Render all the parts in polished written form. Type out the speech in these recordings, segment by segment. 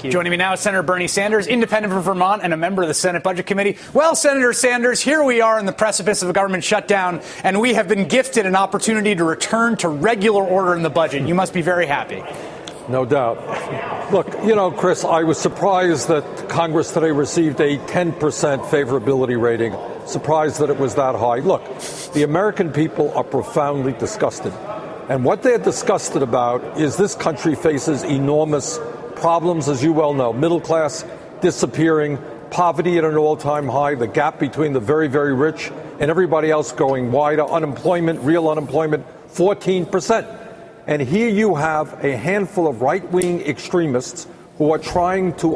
you. Joining me now is Senator Bernie Sanders, independent from Vermont and a member of the Senate Budget Committee. Well, Senator Sanders, here we are in the precipice of a government shutdown, and we have been gifted an opportunity to return to regular order in the budget. You must be very happy. No doubt. Look, Chris, I was surprised that Congress today received a 10% favorability rating. Surprised that it was that high. Look, the American people are profoundly disgusted. And what they're disgusted about is this country faces enormous problems, as you well know. Middle class disappearing, poverty at an all-time high, the gap between the very, very rich and everybody else going wider, unemployment, real unemployment, 14%. And here you have a handful of right-wing extremists who are trying to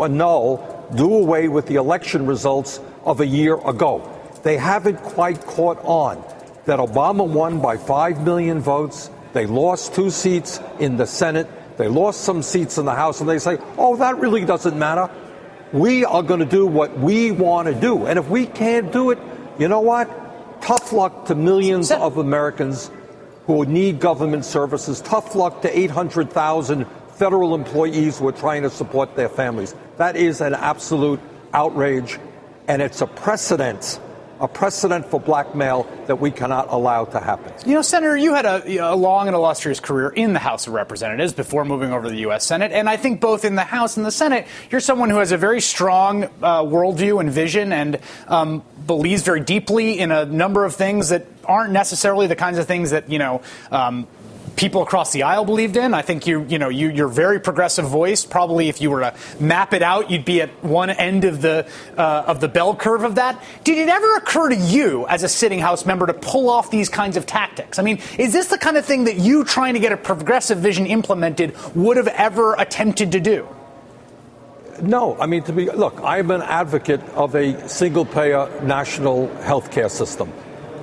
do away with the election results of a year ago. They haven't quite caught on that Obama won by 5 million votes. They lost 2 seats in the Senate. They lost some seats in the House. And they say, oh, that really doesn't matter. We are going to do what we want to do. And if we can't do it, you know what? Tough luck to millions of Americans who need government services. Tough luck to 800,000 federal employees who are trying to support their families. That is an absolute outrage. And it's a precedent for blackmail that we cannot allow to happen. Senator, you had a long and illustrious career in the House of Representatives before moving over to the U.S. Senate. And I think both in the House and the Senate, you're someone who has a very strong worldview and vision and believes very deeply in a number of things that aren't necessarily the kinds of things that, people across the aisle believed in. I think you're very progressive voice. Probably if you were to map it out, you'd be at one end of the bell curve of that. Did it ever occur to you as a sitting House member to pull off these kinds of tactics? I mean, is this the kind of thing that you trying to get a progressive vision implemented would have ever attempted to do? No. I mean, look, I'm an advocate of a single-payer national health care system.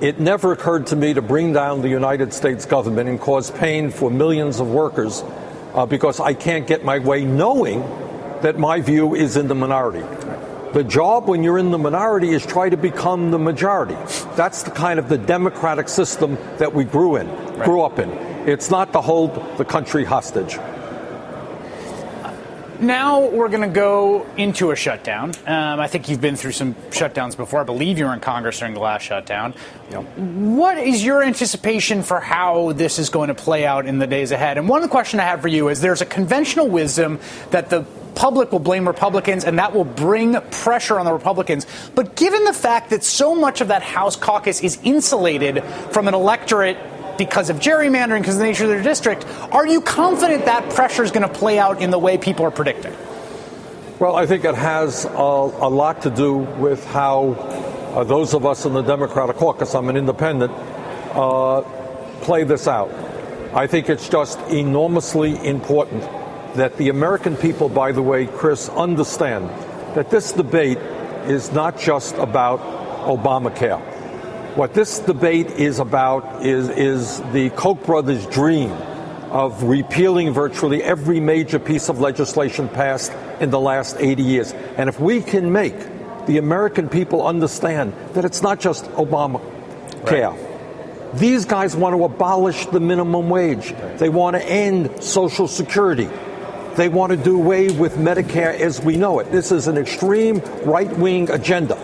It never occurred to me to bring down the United States government and cause pain for millions of workers because I can't get my way, knowing that my view is in the minority. The job when you're in the minority is try to become the majority. That's the kind of the democratic system that we grew up in. It's not to hold the country hostage. Now we're going to go into a shutdown. I think you've been through some shutdowns before. I believe you were in Congress during the last shutdown. Yep. What is your anticipation for how this is going to play out in the days ahead? And one of the questions I have for you is there's a conventional wisdom that the public will blame Republicans and that will bring pressure on the Republicans. But given the fact that so much of that House caucus is insulated from an electorate because of gerrymandering, because of the nature of their district, are you confident that pressure is going to play out in the way people are predicting? Well, I think it has a lot to do with how those of us in the Democratic caucus, I'm an independent, play this out. I think it's just enormously important that the American people, by the way, Chris, understand that this debate is not just about Obamacare. What this debate is about is the Koch brothers' dream of repealing virtually every major piece of legislation passed in the last 80 years. And if we can make the American people understand that it's not just Obamacare. Right. These guys want to abolish the minimum wage. They want to end Social Security. They want to do away with Medicare as we know it. This is an extreme right-wing agenda.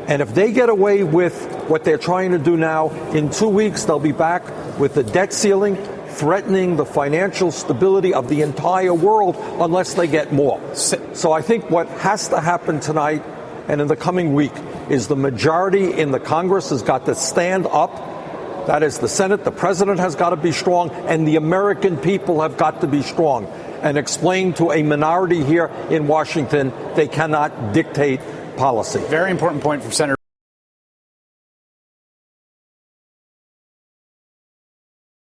And if they get away with what they're trying to do now, in 2 weeks they'll be back with the debt ceiling, threatening the financial stability of the entire world unless they get more. So I think what has to happen tonight and in the coming week is the majority in the Congress has got to stand up. That is, the Senate, the president has got to be strong, and the American people have got to be strong and explain to a minority here in Washington they cannot dictate policy. Very important point from Senator